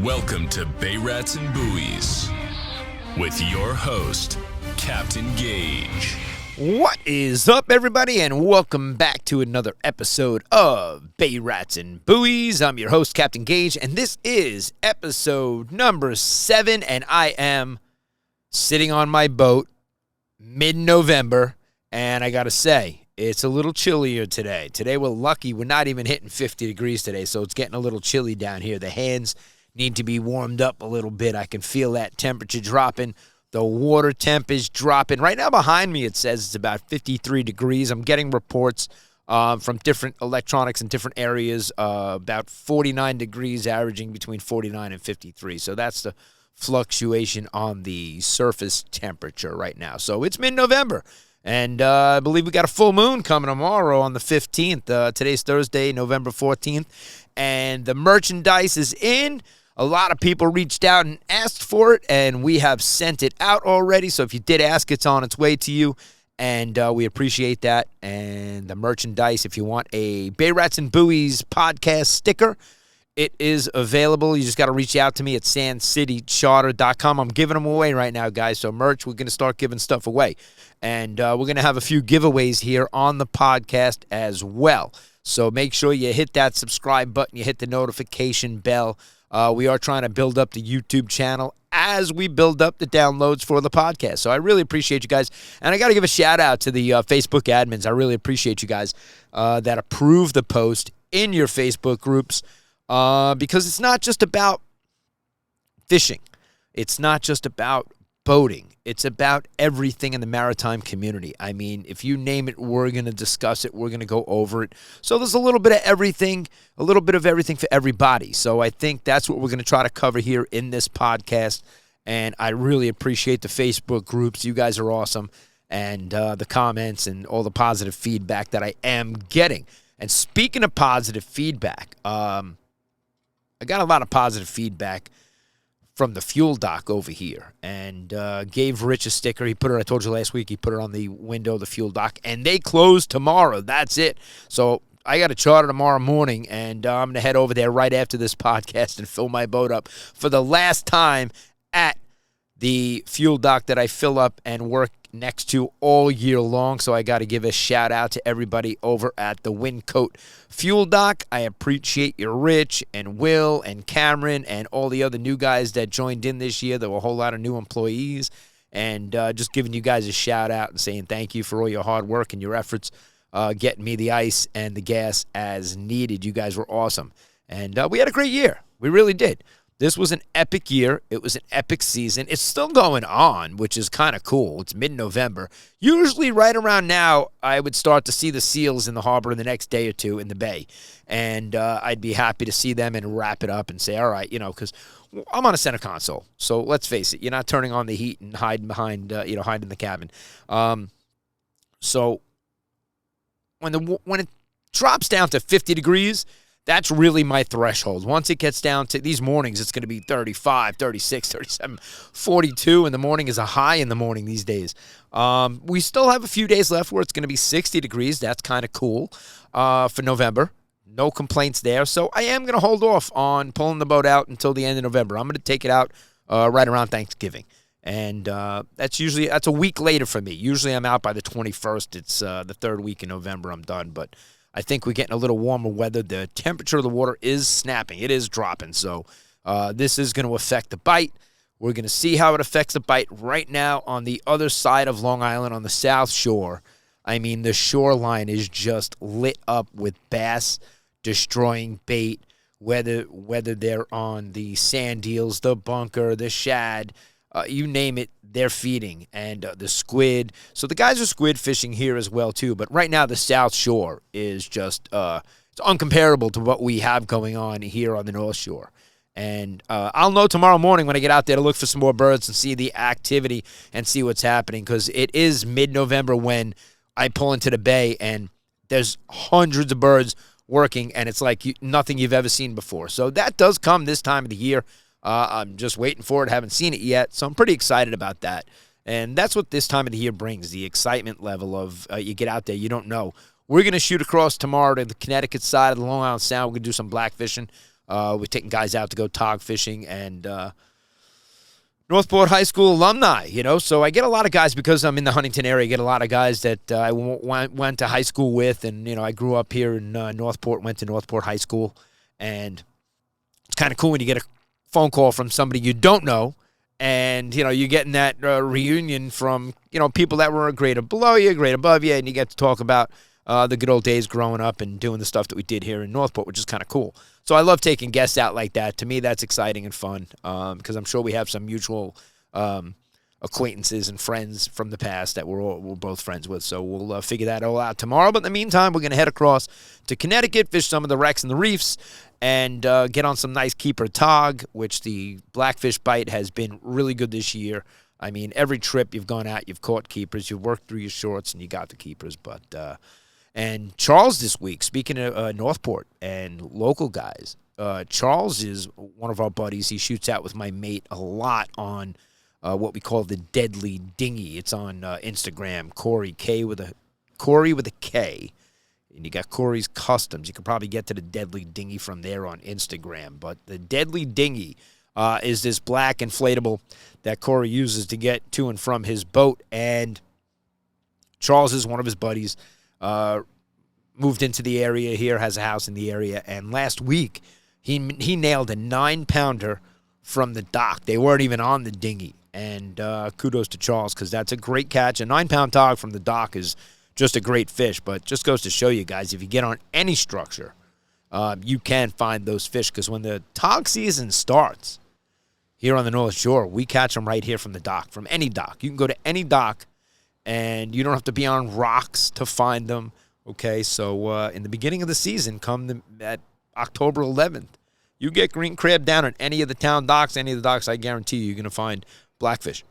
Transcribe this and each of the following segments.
Welcome to Bay Rats and Buoys with your host, Captain Gage. What is up, everybody, and welcome back to another episode of Bay Rats and Buoys. I'm your host, Captain Gage, and this is episode number 7, and I am sitting on my boat mid-November, and I gotta say, it's a little chillier today. Today, we're lucky we're not even hitting 50 degrees today, so it's getting a little chilly down here. The hands need to be warmed up a little bit. I can feel that temperature dropping. The water temp is dropping. Right now behind me, it says it's about 53 degrees. I'm getting reports from different electronics in different areas, about 49 degrees, averaging between 49 and 53. So that's the fluctuation on the surface temperature right now. So it's mid-November, and I believe we got a full moon coming tomorrow on the 15th. Today's Thursday, November 14th, and the merchandise is in. A lot of people reached out and asked for it, and we have sent it out already. So if you did ask, it's on its way to you, and we appreciate that. And the merchandise, if you want a Bay Rats and Buoys podcast sticker, it is available. You just got to reach out to me at sandcitycharter.com. I'm giving them away right now, guys. So merch, we're going to start giving stuff away. And we're going to have a few giveaways here on the podcast as well. So make sure you hit that subscribe button. You hit the notification bell. We are trying to build up the YouTube channel as we build up the downloads for the podcast. So I really appreciate you guys. And I got to give a shout out to the Facebook admins. I really appreciate you guys that approve the post in your Facebook groups because it's not just about fishing. It's not just about boating. It's about everything in the maritime community. I mean, if you name it, we're going to discuss it. We're going to go over it. So there's a little bit of everything for everybody. So I think that's what we're going to try to cover here in this podcast. And I really appreciate the Facebook groups. You guys are awesome. And the comments and all the positive feedback that I am getting. And speaking of positive feedback, I got a lot of positive feedback from the fuel dock over here, and gave Rich a sticker. He put it, I told you last week, he put it on the window of the fuel dock, and they close tomorrow. That's it. So I got a charter tomorrow morning, and I'm going to head over there right after this podcast and fill my boat up for the last time at the fuel dock that I fill up and work next to all year long. So I got to give a shout out to everybody over at the Windcoat Fuel Dock. I appreciate you, Rich and Will and Cameron and all the other new guys that joined in this year. There were a whole lot of new employees, and just giving you guys a shout out and saying thank you for all your hard work and your efforts getting me the ice and the gas as needed. You guys were awesome, and we had a great year. We really did. This was an epic year. It was an epic season. It's still going on, which is kind of cool. It's mid-November. Usually right around now, I would start to see the seals in the harbor in the next day or two in the bay. And I'd be happy to see them and wrap it up and say, all right, because I'm on a center console. So let's face it, you're not turning on the heat and hiding behind, hiding in the cabin. So when it drops down to 50 degrees, that's really my threshold. Once it gets down to these mornings, it's going to be 35, 36, 37, 42 in the morning is a high in the morning these days. We still have a few days left where it's going to be 60 degrees. That's kind of cool for November. No complaints there. So I am going to hold off on pulling the boat out until the end of November. I'm going to take it out right around Thanksgiving. And that's a week later for me. Usually I'm out by the 21st. It's the third week in November I'm done, but I think we're getting a little warmer weather. The temperature of the water is snapping. It is dropping. So this is going to affect the bite. We're going to see how it affects the bite right now on the other side of Long Island on the South Shore. I mean, the shoreline is just lit up with bass destroying bait, whether they're on the sand eels, the bunker, the shad, you name it, they're feeding, and the squid. So the guys are squid fishing here as well, too. But right now, the South Shore is just it's uncomparable to what we have going on here on the North Shore. And I'll know tomorrow morning when I get out there to look for some more birds and see the activity and see what's happening, because it is mid-November when I pull into the bay, and there's hundreds of birds working, and it's like nothing you've ever seen before. So that does come this time of the year. I'm just waiting for it. Haven't seen it yet, so I'm pretty excited about that. And that's what this time of the year brings, the excitement level of you get out there, you don't know. We're going to shoot across tomorrow to the Connecticut side of the Long Island Sound. We're going to do some black fishing. We're taking guys out to go tog fishing, and Northport High School alumni, So I get a lot of guys because I'm in the Huntington area. I get a lot of guys that I went to high school with, and, I grew up here in Northport, went to Northport High School, and it's kind of cool when you get a phone call from somebody you don't know, and, you're getting that reunion from, people that were a grade below you, a grade above you, and you get to talk about the good old days growing up and doing the stuff that we did here in Northport, which is kind of cool. So I love taking guests out like that. To me, that's exciting and fun because I'm sure we have some mutual acquaintances and friends from the past that we're both friends with. So we'll figure that all out tomorrow. But in the meantime, we're going to head across to Connecticut, fish some of the wrecks and the reefs, and get on some nice keeper tog, which the blackfish bite has been really good this year. I mean, every trip you've gone out, you've caught keepers, you've worked through your shorts, and you got the keepers. And Charles this week, speaking of Northport and local guys, Charles is one of our buddies. He shoots out with my mate a lot on what we call the Deadly Dinghy. It's on Instagram, Kory, Kory with a K. And you got Kory's Kustoms. You can probably get to the Deadly Dinghy from there on Instagram. But the Deadly Dinghy is this black inflatable that Kory uses to get to and from his boat. And Charles is one of his buddies. Moved into the area here, has a house in the area, and last week he nailed a 9-pounder from the dock. They weren't even on the dinghy, and kudos to Charles because that's a great catch. A 9-pound tog from the dock is just a great fish, but just goes to show you guys, if you get on any structure, you can find those fish because when the tog season starts here on the North Shore, we catch them right here from the dock, from any dock. You can go to any dock, and you don't have to be on rocks to find them. Okay, so in the beginning of the season, at October 11th, you get green crab down at any of the town docks, any of the docks, I guarantee you're going to find blackfish.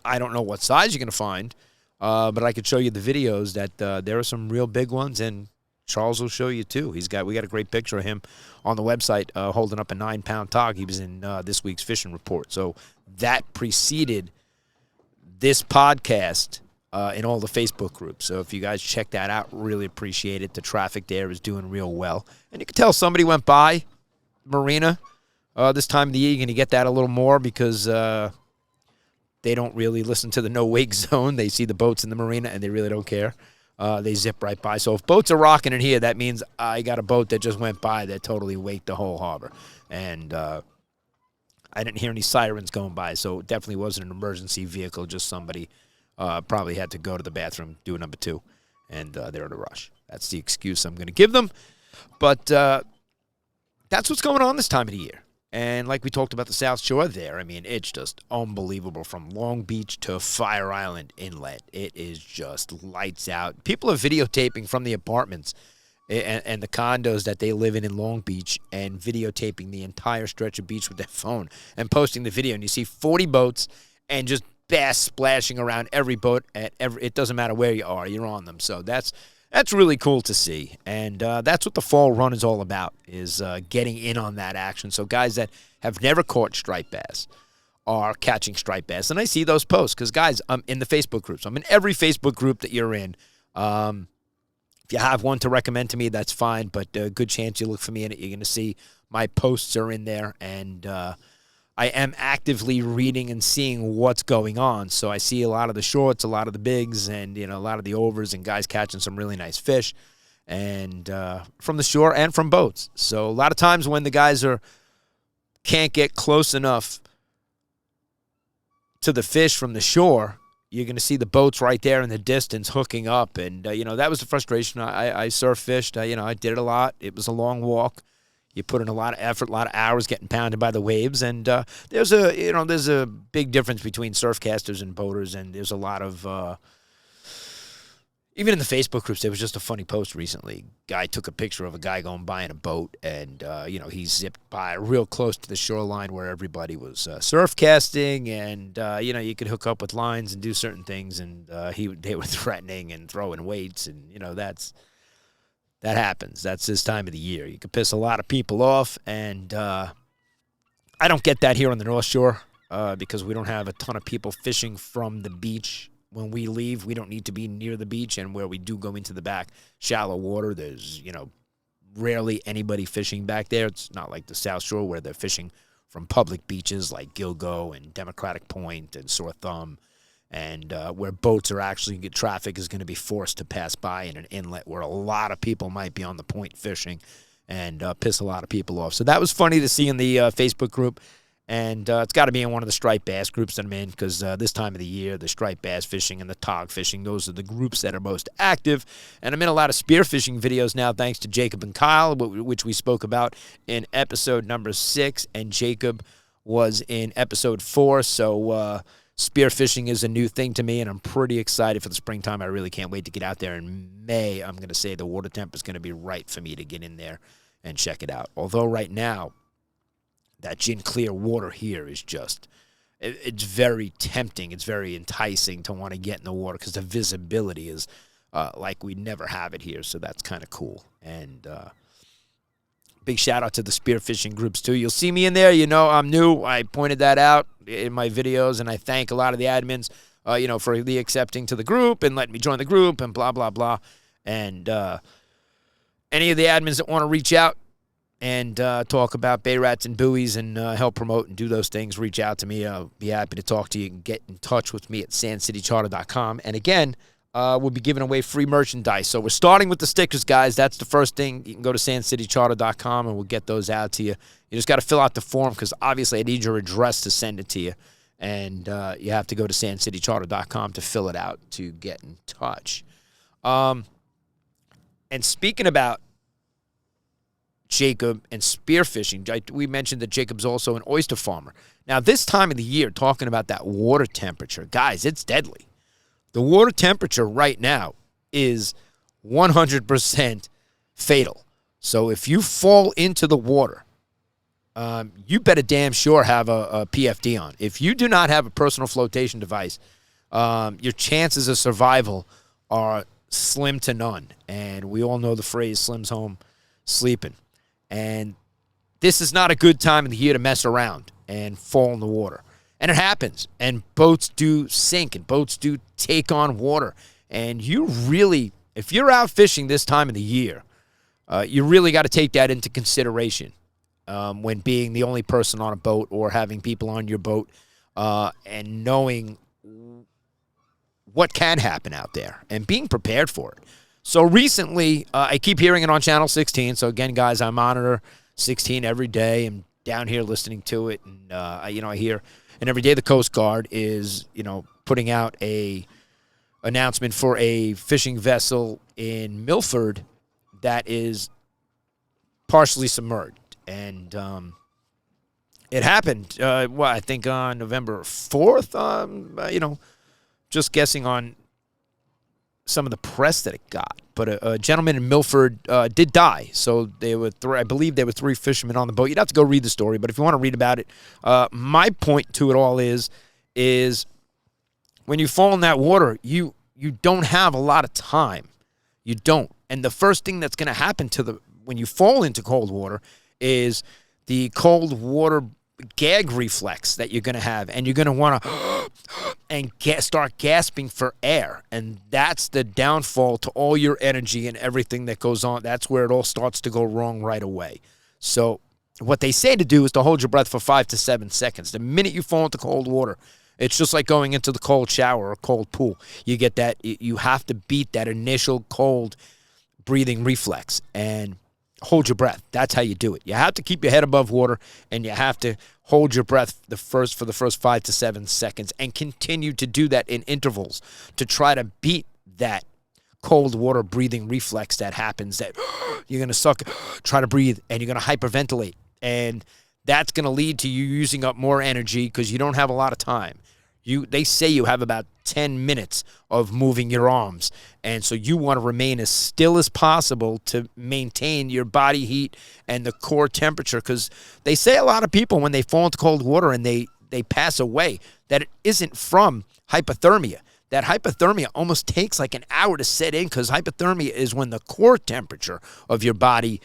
I don't know what size you're going to find, but I could show you the videos that there are some real big ones, and Charles will show you too. We got a great picture of him on the website holding up a 9-pound tog. He was in this week's fishing report. So that preceded this podcast in all the Facebook groups. So if you guys check that out, really appreciate it. The traffic there is doing real well. And you can tell somebody went by marina this time of the year. You're going to get that a little more because they don't really listen to the no-wake zone. They see the boats in the marina, and they really don't care. They zip right by. So if boats are rocking in here, that means I got a boat that just went by that totally waked the whole harbor. And I didn't hear any sirens going by, so it definitely wasn't an emergency vehicle, just somebody probably had to go to the bathroom, do a number 2, and they're in a rush. That's the excuse I'm going to give them. But that's what's going on this time of the year. And like we talked about the South Shore there, I mean, it's just unbelievable from Long Beach to Fire Island Inlet. It is just lights out. People are videotaping from the apartments and the condos that they live in Long Beach and videotaping the entire stretch of beach with their phone and posting the video. And you see 40 boats and just bass splashing around every boat. It doesn't matter where you are, you're on them. So that's really cool to see. And that's what the fall run is all about, is getting in on that action. So guys that have never caught striped bass are catching striped bass. And I see those posts because, guys, I'm in the Facebook groups. I'm in every Facebook group that you're in. If you have one to recommend to me, that's fine. But a good chance you look for me in it. You're going to see my posts are in there. And I am actively reading and seeing what's going on. So I see a lot of the shorts, a lot of the bigs, and a lot of the overs, and guys catching some really nice fish, and from the shore and from boats. So a lot of times when the guys can't get close enough to the fish from the shore, you're going to see the boats right there in the distance hooking up, and that was the frustration. I surf fished. I did it a lot. It was a long walk. You put in a lot of effort, a lot of hours getting pounded by the waves, and there's a big difference between surfcasters and boaters, and there's a lot of even in the Facebook groups. There was just a funny post recently. Guy took a picture of a guy going by in a boat, and he zipped by real close to the shoreline where everybody was surfcasting, and you could hook up with lines and do certain things, and they were threatening and throwing weights, and that happens. That's this time of the year. You can piss a lot of people off, and I don't get that here on the North Shore because we don't have a ton of people fishing from the beach. When we leave, we don't need to be near the beach, and where we do go into the back shallow water, there's, rarely anybody fishing back there. It's not like the South Shore where they're fishing from public beaches like Gilgo and Democratic Point and Sore Thumb, and where boats are actually, traffic is going to be forced to pass by in an inlet where a lot of people might be on the point fishing and piss a lot of people off. So that was funny to see in the Facebook group. And it's got to be in one of the striped bass groups that I'm in, because this time of the year, the striped bass fishing and the tog fishing, those are the groups that are most active. And I'm in a lot of spear fishing videos now, thanks to Jacob and Kyle, which we spoke about in episode number 6. And Jacob was in episode 4. So spear fishing is a new thing to me, and I'm pretty excited for the springtime. I really can't wait to get out there in May. I'm going to say the water temp is going to be right for me to get in there and check it out. Although right now, that gin clear water here is just, it's very tempting. It's very enticing to want to get in the water because the visibility is like we never have it here. So that's kind of cool. And big shout out to the spearfishing groups too. You'll see me in there. You know, I'm new. I pointed that out in my videos, and I thank a lot of the admins, for the accepting to the group and letting me join the group and blah, blah, blah. And any of the admins that want to reach out and talk about bay rats and buoys and help promote and do those things, reach out to me. I'll be happy to talk to you and get in touch with me at sandcitycharter.com. And again, we'll be giving away free merchandise. So we're starting with the stickers, guys. That's the first thing. You can go to sandcitycharter.com and we'll get those out to you. You just got to fill out the form because obviously I need your address to send it to you. And you have to go to sandcitycharter.com to fill it out to get in touch. And speaking about Jacob and spearfishing, we mentioned that Jacob's also an oyster farmer. Now, this time of the year, talking about that water temperature, guys, it's deadly. The water temperature right now is 100% fatal. So if you fall into the water, you better damn sure have a PFD on. If you do not have a personal flotation device, your chances of survival are slim to none. And we all know the phrase, slim's home sleeping. And this is not a good time of the year to mess around and fall in the water. And it happens. And boats do sink and boats do take on water. And you really, if you're out fishing this time of the year, you really got to take that into consideration when being the only person on a boat or having people on your boat and knowing what can happen out there and being prepared for it. So recently, I keep hearing it on Channel 16. So again, guys, I monitor 16 every day. I'm down here listening to it. And, I hear, and every day the Coast Guard is, putting out a announcement for a fishing vessel in Milford that is partially submerged. And it happened, I think on November 4th, just guessing on some of the press that it got. But a gentleman in Milford did die. So I believe there were 3 fishermen on the boat. You'd have to go read the story. But if you want to read about it, my point to it all is when you fall in that water, you don't have a lot of time. You don't. And the first thing that's going to happen when you fall into cold water is the cold water gag reflex that you're going to have, and you're going to want to and start gasping for air, and that's the downfall to all your energy and everything that goes on. That's where it all starts to go wrong right away. So what they say to do is to hold your breath for 5 to 7 seconds. The minute you fall into cold water, it's just like going into the cold shower or cold pool. You get that, you have to beat that initial cold breathing reflex and hold your breath. That's how you do it. You have to keep your head above water, and you have to hold your breath for the first 5 to 7 seconds and continue to do that in intervals to try to beat that cold water breathing reflex that happens, that you're going to try to breathe, and you're going to hyperventilate. And that's going to lead to you using up more energy because you don't have a lot of time. They say you have about 10 minutes of moving your arms. And so you want to remain as still as possible to maintain your body heat and the core temperature, because they say a lot of people when they fall into cold water and they pass away, that it isn't from hypothermia. That hypothermia almost takes like an hour to set in, because hypothermia is when the core temperature of your body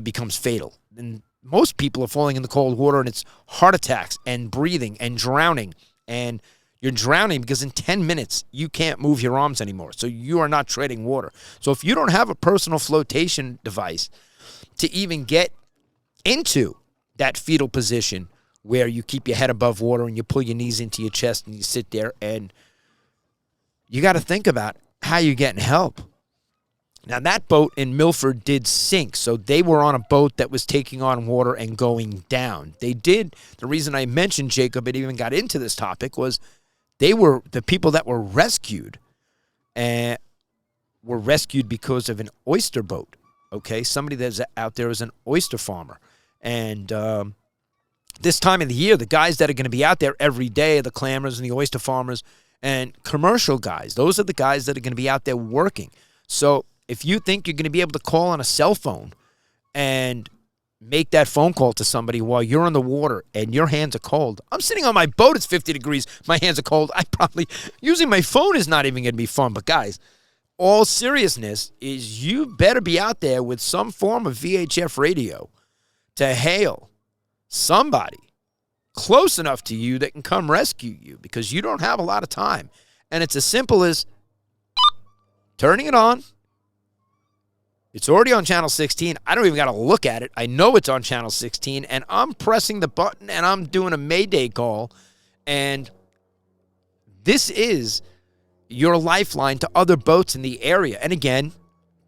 becomes fatal. And most people are falling in the cold water, and it's heart attacks and breathing and drowning. And you're drowning because in 10 minutes, you can't move your arms anymore. So you are not treading water. So if you don't have a personal flotation device, to even get into that fetal position where you keep your head above water and you pull your knees into your chest and you sit there, and you got to think about how you're getting help. Now, that boat in Milford did sink, so they were on a boat that was taking on water and going down. They did. The reason I mentioned Jacob and even got into this topic was they were the people that were rescued, and were rescued because of an oyster boat. Okay, somebody that's out there is an oyster farmer, and this time of the year, the guys that are going to be out there every day are the clammers and the oyster farmers and commercial guys. Those are the guys that are going to be out there working. So if you think you're going to be able to call on a cell phone and make that phone call to somebody while you're in the water and your hands are cold. I'm sitting on my boat. It's 50 degrees. My hands are cold. Using my phone is not even going to be fun. But guys, all seriousness is you better be out there with some form of VHF radio to hail somebody close enough to you that can come rescue you, because you don't have a lot of time. And it's as simple as turning it on. It's already on channel 16. I don't even got to look at it. I know it's on channel 16, and I'm pressing the button, and I'm doing a Mayday call, and this is your lifeline to other boats in the area. And again,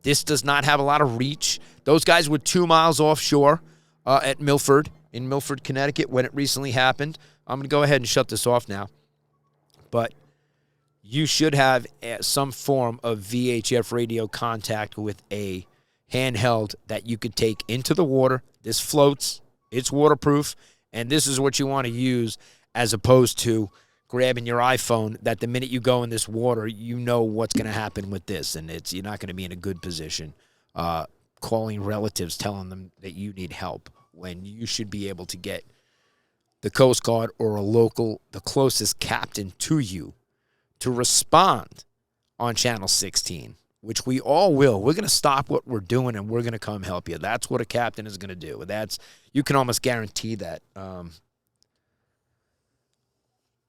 this does not have a lot of reach. Those guys were 2 miles offshore at Milford, in Milford, Connecticut, when it recently happened. I'm going to go ahead and shut this off now. But you should have some form of VHF radio contact with a handheld that you could take into the water. This floats. It's waterproof. And this is what you want to use, as opposed to grabbing your iPhone that the minute you go in this water, you know what's going to happen with this. And you're not going to be in a good position calling relatives, telling them that you need help, when you should be able to get the Coast Guard or the closest captain to you, to respond on channel 16, which we all will. We're going to stop what we're doing and we're going to come help you. That's what a captain is going to do. You can almost guarantee that.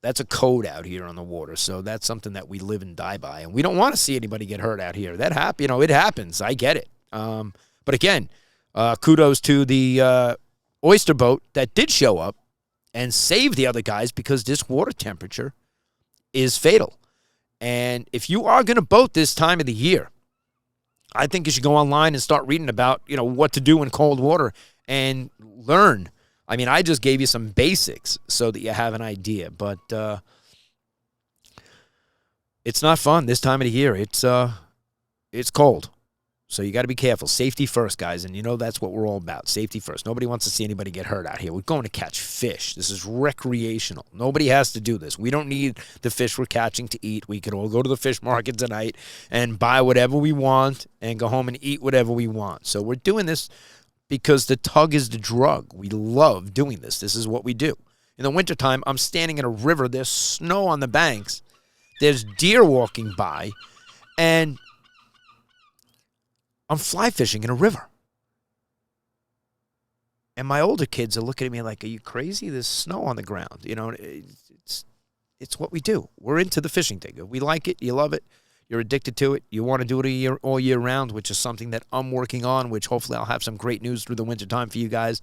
That's a code out here on the water. So that's something that we live and die by. And we don't want to see anybody get hurt out here. It happens. I get it. But again, kudos to the oyster boat that did show up and save the other guys, because this water temperature is fatal. And if you are going to boat this time of the year, I think you should go online and start reading about, what to do in cold water and learn. I mean, I just gave you some basics so that you have an idea, but it's not fun this time of the year. It's cold. So you got to be careful. Safety first, guys, and that's what we're all about. Safety first. Nobody wants to see anybody get hurt out here. We're going to catch fish. This is recreational. Nobody has to do this. We don't need the fish we're catching to eat. We could all go to the fish market tonight and buy whatever we want and go home and eat whatever we want. So we're doing this because the tug is the drug. We love doing this. This is what we do. In the wintertime, I'm standing in a river. There's snow on the banks. There's deer walking by, and I'm fly fishing in a river. And my older kids are looking at me like, are you crazy? There's snow on the ground. It's what we do. We're into the fishing thing. If we like it, you love it, you're addicted to it, you want to do it all year round, which is something that I'm working on, which hopefully I'll have some great news through the winter time for you guys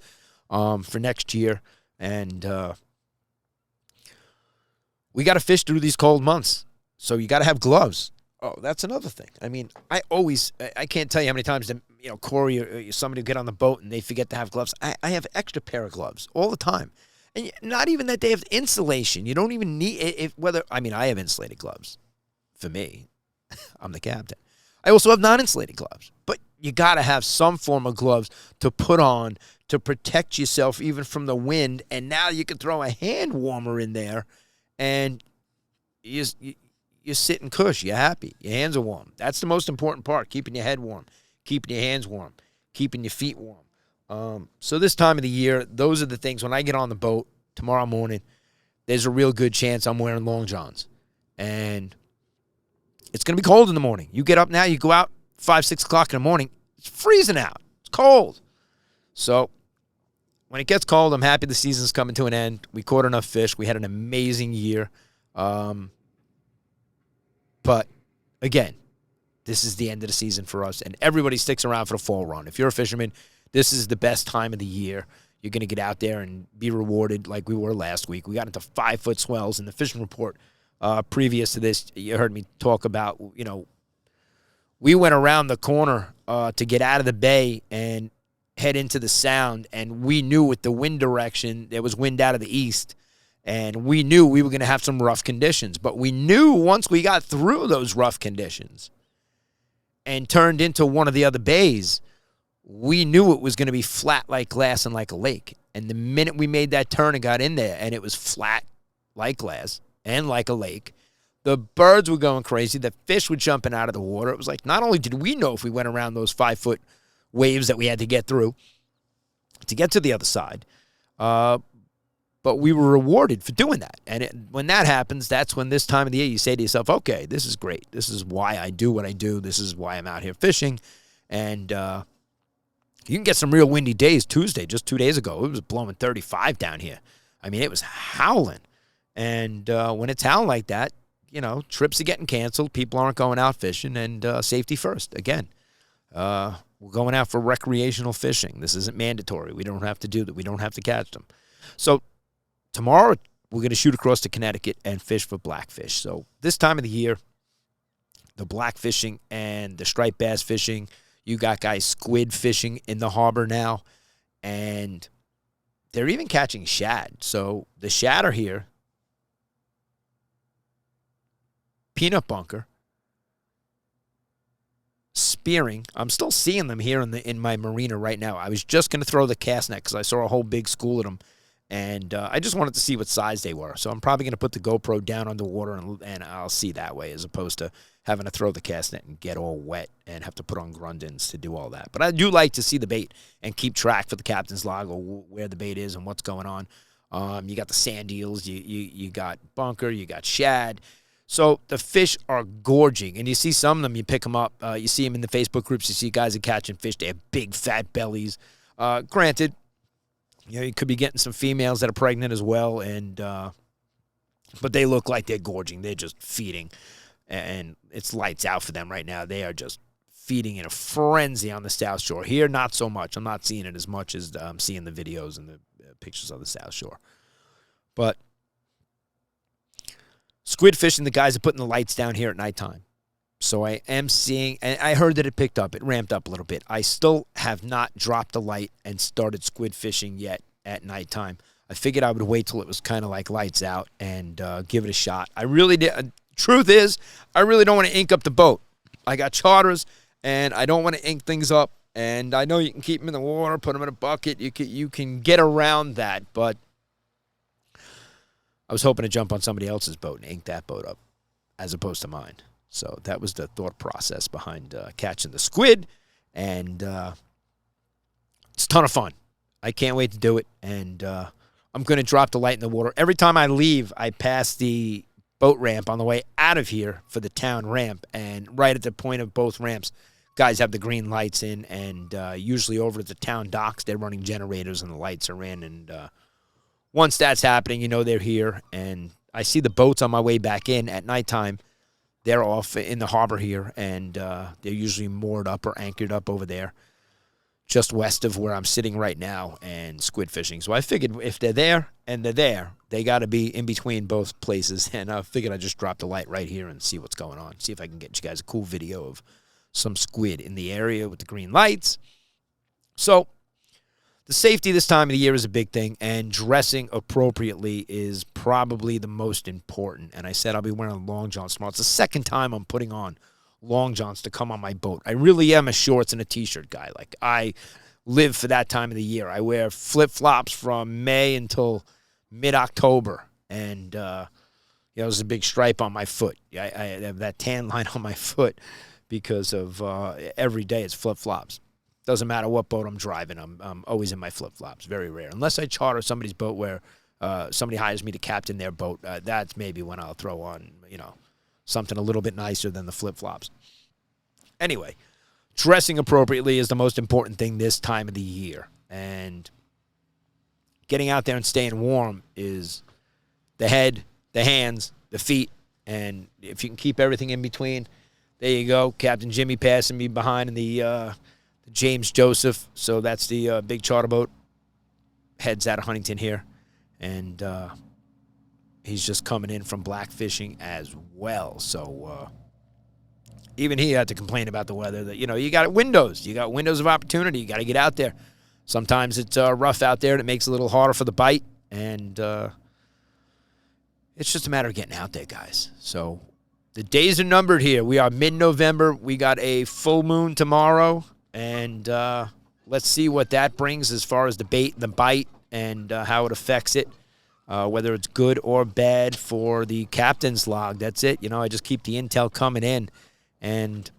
for next year. And we got to fish through these cold months. So you got to have gloves. Oh, that's another thing. I mean, I can't tell you how many times, Kory or somebody will get on the boat and they forget to have gloves. I have extra pair of gloves all the time. And not even that they have insulation. You don't even need, I have insulated gloves for me. I'm the captain. I also have non-insulated gloves. But you got to have some form of gloves to put on to protect yourself even from the wind. And now you can throw a hand warmer in there and you're sitting cush. You're happy. Your hands are warm. That's the most important part, keeping your head warm, keeping your hands warm, keeping your feet warm. So this time of the year, those are the things. When I get on the boat tomorrow morning, there's a real good chance I'm wearing long johns. And it's going to be cold in the morning. You get up now, you go out 5, 6 o'clock in the morning, it's freezing out. It's cold. So when it gets cold, I'm happy the season's coming to an end. We caught enough fish. We had an amazing year. But, again, this is the end of the season for us, and everybody sticks around for the fall run. If you're a fisherman, This is the best time of the year. You're going to get out there and be rewarded like we were last week. We got into 5-foot swells in the fishing report. Previous to this, you heard me talk about, we went around the corner to get out of the bay and head into the sound, and we knew with the wind direction, there was wind out of the east, and we knew we were going to have some rough conditions. But we knew once we got through those rough conditions and turned into one of the other bays, we knew it was going to be flat like glass and like a lake. And the minute we made that turn and got in there, and it was flat like glass and like a lake, the birds were going crazy. The fish were jumping out of the water. It was like, not only did we know if we went around those 5-foot waves that we had to get through to get to the other side, but we were rewarded for doing that. And when that happens, that's when this time of the year you say to yourself, okay, this is great. This is why I do what I do. This is why I'm out here fishing. And you can get some real windy days. Tuesday, just 2 days ago, it was blowing 35 down here. I mean, it was howling. And when it's howling like that, trips are getting canceled. People aren't going out fishing, and safety first. Again, we're going out for recreational fishing. This isn't mandatory. We don't have to do that. We don't have to catch them. So tomorrow, we're going to shoot across to Connecticut and fish for blackfish. So this time of the year, the black fishing and the striped bass fishing, you got guys squid fishing in the harbor now, and they're even catching shad. So the shad are here. Peanut bunker. Spearing. I'm still seeing them here in my marina right now. I was just going to throw the cast net because I saw a whole big school of them, and I just wanted to see what size they were. So I'm probably going to put the GoPro down underwater, and I'll see that way as opposed to having to throw the cast net and get all wet and have to put on grundins to do all that. But I do like to see the bait and keep track for the captain's log or where the bait is and what's going on. You got the sand eels, you got bunker, you got shad. So the fish are gorging, and you see some of them, you pick them up. You see them in the Facebook groups. You see guys are catching fish. They have big, fat bellies. Granted, you could be getting some females that are pregnant as well, and but they look like they're gorging. They're just feeding, and it's lights out for them right now. They are just feeding in a frenzy on the South Shore. Here, not so much. I'm not seeing it as much as I'm seeing the videos and the pictures of the South Shore. But squid fishing, the guys are putting the lights down here at nighttime. So I am seeing, and I heard that it picked up. It ramped up a little bit. I still have not dropped the light and started squid fishing yet at nighttime. I figured I would wait till it was kind of like lights out and give it a shot. I really did. Truth is, I really don't want to ink up the boat. I got charters, and I don't want to ink things up. And I know you can keep them in the water, put them in a bucket. You can get around that, but I was hoping to jump on somebody else's boat and ink that boat up as opposed to mine. So that was the thought process behind catching the squid, and it's a ton of fun. I can't wait to do it, and I'm going to drop the light in the water. Every time I leave, I pass the boat ramp on the way out of here for the town ramp, and right at the point of both ramps, guys have the green lights in, and usually over at the town docks, they're running generators and the lights are in, and once that's happening, they're here, and I see the boats on my way back in at nighttime. They're off in the harbor here, and they're usually moored up or anchored up over there just west of where I'm sitting right now and squid fishing. So I figured if they're there and they're there, they got to be in between both places, and I figured I'd just drop the light right here and see what's going on, see if I can get you guys a cool video of some squid in the area with the green lights. So the safety this time of the year is a big thing, and dressing appropriately is probably the most important. And I said I'll be wearing long johns tomorrow. It's the second time I'm putting on long johns to come on my boat. I really am a shorts and a T-shirt guy. Like, I live for that time of the year. I wear flip-flops from May until mid-October, and there's a big stripe on my foot. I have that tan line on my foot because of every day it's flip-flops. Doesn't matter what boat I'm driving. I'm always in my flip-flops. Very rare. Unless I charter somebody's boat where somebody hires me to captain their boat. That's maybe when I'll throw on, something a little bit nicer than the flip-flops. Anyway, dressing appropriately is the most important thing this time of the year. And getting out there and staying warm is the head, the hands, the feet. And if you can keep everything in between, there you go. Captain Jimmy passing me behind in the the James Joseph. So that's the big charter boat. Heads out of Huntington here. And he's just coming in from black fishing as well. So even he had to complain about the weather. That, you got windows. You got windows of opportunity. You got to get out there. Sometimes it's rough out there, and it makes it a little harder for the bite. And it's just a matter of getting out there, guys. So the days are numbered here. We are mid-November. We got a full moon tomorrow. And let's see what that brings as far as the bait and the bite and how it affects it, whether it's good or bad for the captain's log. That's it. I just keep the intel coming in and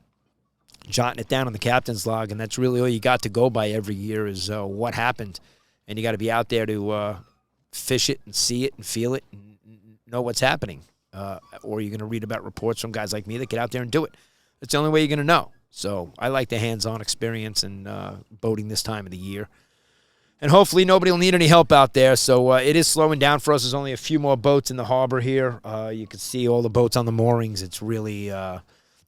jotting it down on the captain's log, and that's really all you got to go by every year is what happened. And you got to be out there to fish it and see it and feel it and know what's happening. Or you're going to read about reports from guys like me that get out there and do it. That's the only way you're going to know. So I like the hands-on experience and boating this time of the year. And hopefully nobody will need any help out there. So it is slowing down for us. There's only a few more boats in the harbor here. You can see all the boats on the moorings. It's really the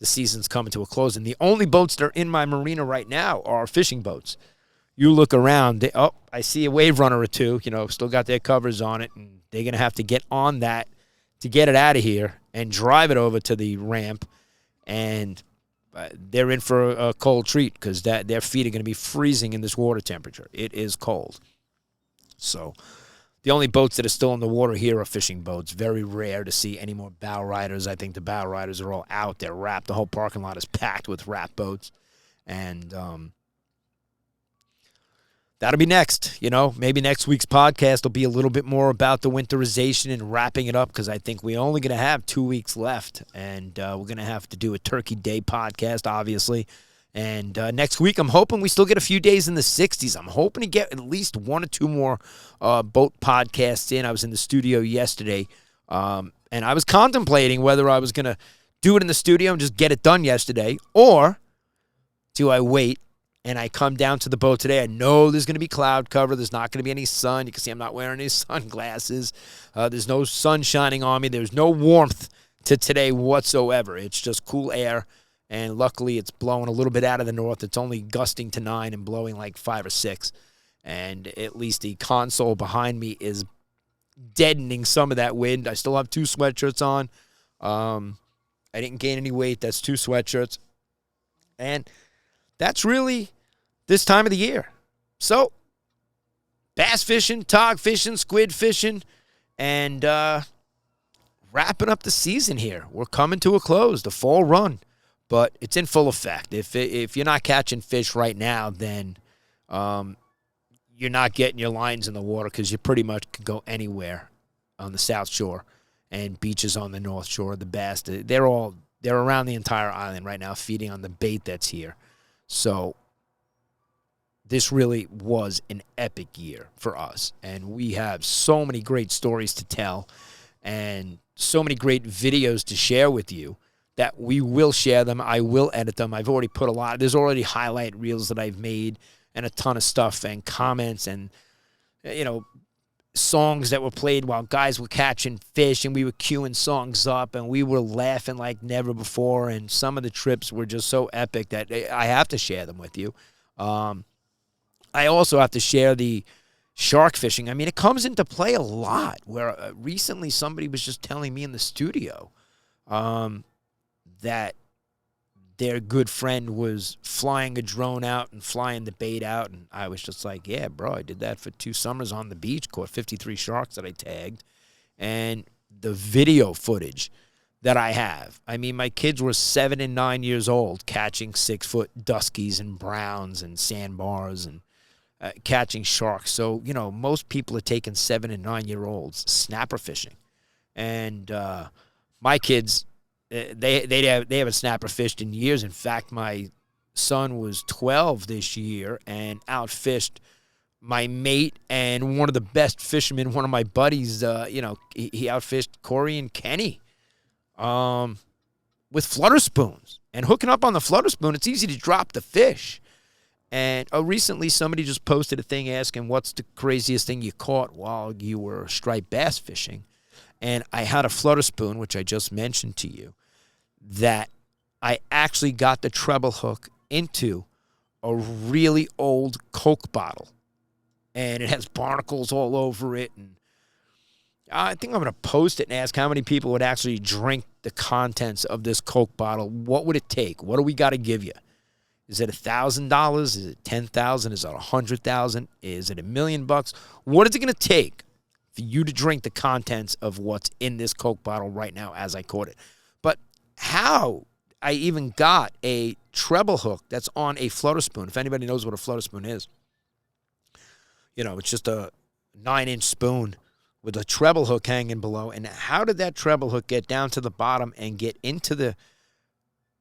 season's coming to a close. And the only boats that are in my marina right now are fishing boats. You look around. I see a wave runner or two. Still got their covers on it. And they're going to have to get on that to get it out of here and drive it over to the ramp. And they're in for a cold treat because their feet are going to be freezing in this water temperature. It is cold. So the only boats that are still in the water here are fishing boats. Very rare to see any more bow riders. I think the bow riders are all out. They're wrapped. The whole parking lot is packed with wrap boats. And that'll be next. Maybe next week's podcast will be a little bit more about the winterization and wrapping it up because I think we're only going to have 2 weeks left. And we're going to have to do a Turkey Day podcast, obviously. And next week, I'm hoping we still get a few days in the 60s. I'm hoping to get at least 1 or 2 more boat podcasts in. I was in the studio yesterday, and I was contemplating whether I was going to do it in the studio and just get it done yesterday, or do I wait and I come down to the boat today. I know there's going to be cloud cover. There's not going to be any sun. You can see I'm not wearing any sunglasses. There's no sun shining on me. There's no warmth to today whatsoever. It's just cool air, and luckily it's blowing a little bit out of the north. It's only gusting to 9 and blowing like 5 or 6, and at least the console behind me is deadening some of that wind. I still have 2 sweatshirts on. I didn't gain any weight. That's 2 sweatshirts, and that's really this time of the year. So, bass fishing, tog fishing, squid fishing, and wrapping up the season here. We're coming to a close, the fall run, but it's in full effect. If you're not catching fish right now, then you're not getting your lines in the water because you pretty much can go anywhere on the South Shore and beaches on the North Shore. The bass, they're around the entire island right now feeding on the bait that's here. So this really was an epic year for us, and we have so many great stories to tell and so many great videos to share with you that we will share them. I will edit them. I've already put there's already highlight reels that I've made and a ton of stuff and comments and, songs that were played while guys were catching fish, and we were queuing songs up, and we were laughing like never before, and some of the trips were just so epic that I have to share them with you. I also have to share the shark fishing. I mean, it comes into play a lot, where recently somebody was just telling me in the studio that their good friend was flying a drone out and flying the bait out, and I was just like, yeah, bro, I did that for 2 summers on the beach, caught 53 sharks that I tagged, and the video footage that I have. I mean, my kids were 7 and 9 years old catching 6-foot duskies and browns and sandbars and catching sharks. So, most people are taking 7 and 9-year-olds snapper fishing, and my kids, they haven't snapper fished in years. In fact, my son was 12 this year and outfished my mate and one of the best fishermen, one of my buddies. He outfished Kory and Kenny with flutter spoons. And hooking up on the flutter spoon, it's easy to drop the fish. And recently somebody just posted a thing asking, what's the craziest thing you caught while you were striped bass fishing? And I had a flutter spoon, which I just mentioned to you, that I actually got the treble hook into a really old Coke bottle, and it has barnacles all over it. And I think I'm going to post it and ask how many people would actually drink the contents of this Coke bottle. What would it take? What do we got to give you? Is it $1,000? Is it $10,000? Is it $100,000? Is it $1 million? What is it going to take for you to drink the contents of what's in this Coke bottle right now as I caught it? But how I even got a treble hook that's on a floater spoon. If anybody knows what a floater spoon is, it's just a 9-inch spoon with a treble hook hanging below. And how did that treble hook get down to the bottom and get into the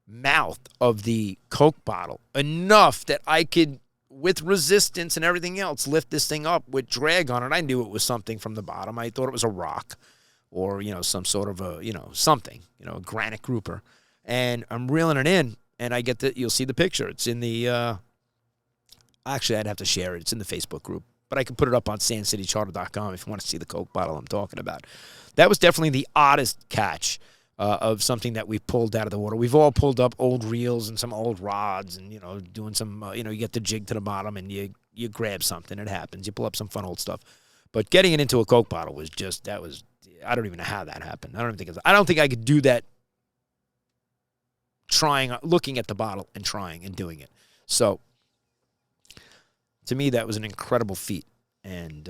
mouth of the Coke bottle enough that I could, with resistance and everything else, lift this thing up with drag on it? I knew it was something from the bottom. I thought it was a rock or, some sort of a, something, a granite grouper. And I'm reeling it in, and I you'll see the picture. It's in the, actually, I'd have to share it. It's in the Facebook group. But I can put it up on sandcitycharter.com if you want to see the Coke bottle I'm talking about. That was definitely the oddest catch of something that we pulled out of the water. We've all pulled up old reels and some old rods and, doing some, you get the jig to the bottom and you grab something. It happens. You pull up some fun old stuff. But getting it into a Coke bottle was just, I don't even know how that happened. I don't think I could do that looking at the bottle and trying and doing it. So, to me, that was an incredible feat, and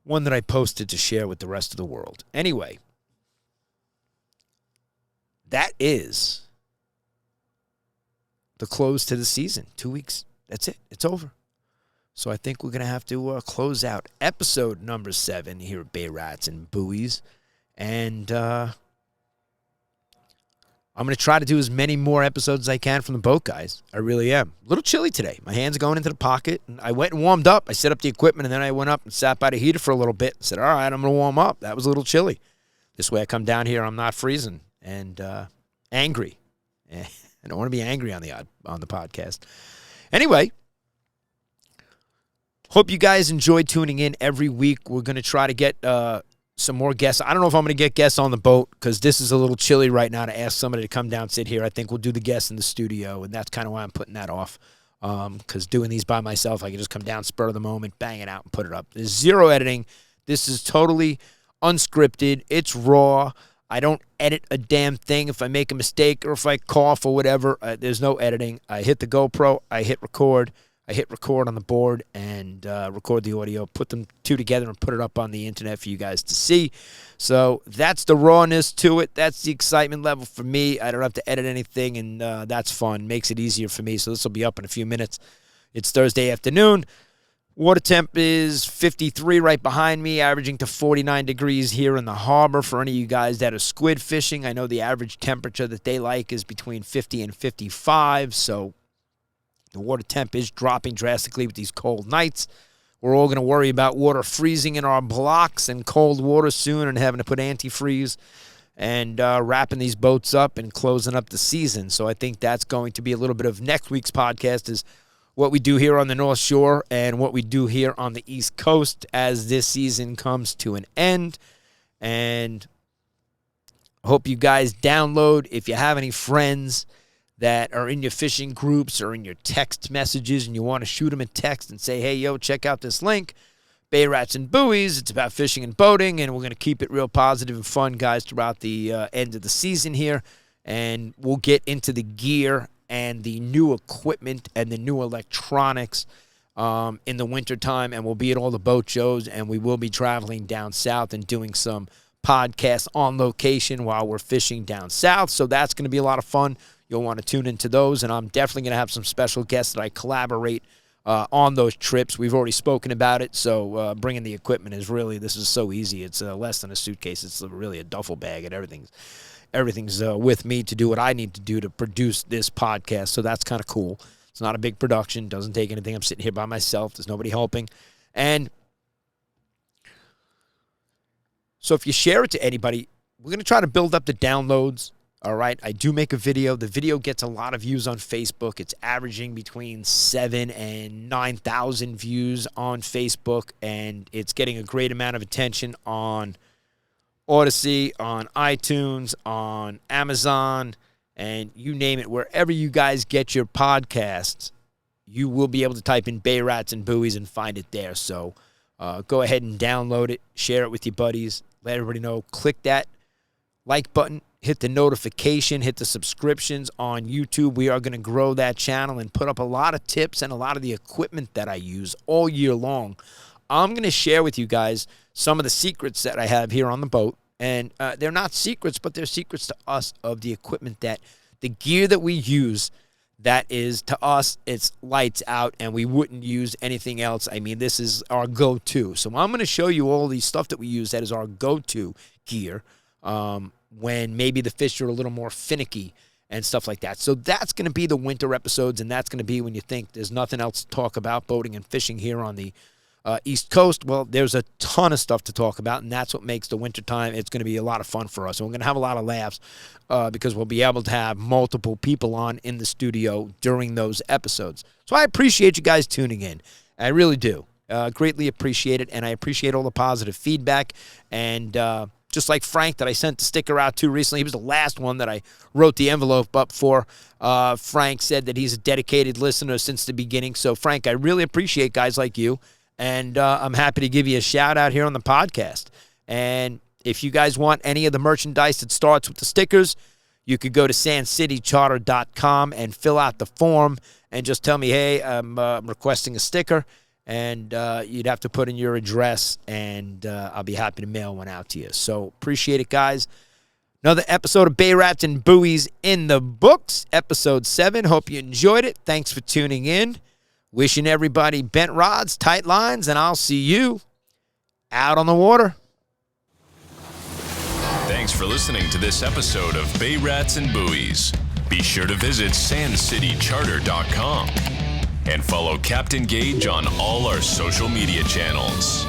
one that I posted to share with the rest of the world. Anyway, that is the close to the season. 2 weeks. That's it. It's over. So I think we're going to have to close out episode number 7 here at Bay Rats and Buoys. And I'm going to try to do as many more episodes as I can from the boat, guys. I really am. A little chilly today. My hands are going into the pocket. And I went and warmed up. I set up the equipment, and then I went up and sat by the heater for a little bit and said, all right, I'm going to warm up. That was a little chilly. This way I come down here, I'm not freezing and angry. I don't want to be angry on the podcast. Anyway, hope you guys enjoyed tuning in every week. We're going to try to get some more guests. I don't know if I'm going to get guests on the boat because this is a little chilly right now to ask somebody to come down and sit here. I think we'll do the guests in the studio, and that's kind of why I'm putting that off, because doing these by myself, I can just come down, spur of the moment, bang it out, and put it up. There's zero editing. This is totally unscripted. It's raw. I don't edit a damn thing. If I make a mistake or if I cough or whatever, there's no editing. I hit the GoPro. I hit record. I hit record on the board and record the audio, put them two together and put it up on the internet for you guys to see. So that's the rawness to it. That's the excitement level for me. I don't have to edit anything, and that's fun. Makes it easier for me. So this will be up in a few minutes. It's Thursday afternoon. Water temp is 53 right behind me, averaging to 49 degrees here in the harbor. For any of you guys that are squid fishing, I know the average temperature that they like is between 50 and 55, so the water temp is dropping drastically with these cold nights. We're all going to worry about water freezing in our blocks and cold water soon and having to put antifreeze and wrapping these boats up and closing up the season. So I think that's going to be a little bit of next week's podcast, is what we do here on the North Shore and what we do here on the East Coast as this season comes to an end. And I hope you guys download, if you have any friends that are in your fishing groups or in your text messages and you want to shoot them a text and say, hey, yo, check out this link, Bay Rats and Buoys. It's about fishing and boating, and we're going to keep it real positive and fun, guys, throughout the end of the season here. And we'll get into the gear and the new equipment and the new electronics in the wintertime, and we'll be at all the boat shows, and we will be traveling down south and doing some podcasts on location while we're fishing down south. So that's going to be a lot of fun. You'll want to tune into those, and I'm definitely going to have some special guests that I collaborate on those trips. We've already spoken about it, so bringing the equipment this is so easy. It's less than a suitcase. It's really a duffel bag, and everything's with me to do what I need to do to produce this podcast, so that's kind of cool. It's not a big production. Doesn't take anything. I'm sitting here by myself. There's nobody helping. And so if you share it to anybody, we're going to try to build up the downloads. All right, I do make a video. The video gets a lot of views on Facebook. It's averaging between 7,000 and 9,000 views on Facebook, and it's getting a great amount of attention on Odyssey, on iTunes, on Amazon, and you name it, wherever you guys get your podcasts, you will be able to type in Bay Rats and Buoys and find it there. So go ahead and download it, share it with your buddies, let everybody know. Click that like button, hit the notification, hit the subscriptions on YouTube. We are going to grow that channel and put up a lot of tips and a lot of the equipment that I use all year long. I'm going to share with you guys some of the secrets that I have here on the boat. And they're not secrets, but they're secrets to us of the equipment the gear that we use, that is, to us, it's lights out, and we wouldn't use anything else. I mean, this is our go-to. So I'm going to show you all the stuff that we use that is our go-to gear when maybe the fish are a little more finicky and stuff like that. So that's going to be the winter episodes, and that's going to be when you think there's nothing else to talk about boating and fishing here on the East Coast. Well, there's a ton of stuff to talk about, and that's what makes the wintertime. It's going to be a lot of fun for us. And we're going to have a lot of laughs because we'll be able to have multiple people on in the studio during those episodes. So I appreciate you guys tuning in. I really do. Greatly appreciate it, and I appreciate all the positive feedback. And just like Frank that I sent the sticker out to recently, he was the last one that I wrote the envelope up for. Frank said that he's a dedicated listener since the beginning. So, Frank, I really appreciate guys like you. And I'm happy to give you a shout-out here on the podcast. And if you guys want any of the merchandise that starts with the stickers, you could go to sandcitycharter.com and fill out the form and just tell me, hey, I'm requesting a sticker. And you'd have to put in your address, and I'll be happy to mail one out to you. So appreciate it, guys. Another episode of Bay Rats and Buoys in the books, episode 7. Hope you enjoyed it. Thanks for tuning in. Wishing everybody bent rods, tight lines, and I'll see you out on the water. Thanks for listening to this episode of Bay Rats and Buoys. Be sure to visit sandcitycharter.com and follow Captain Gage on all our social media channels.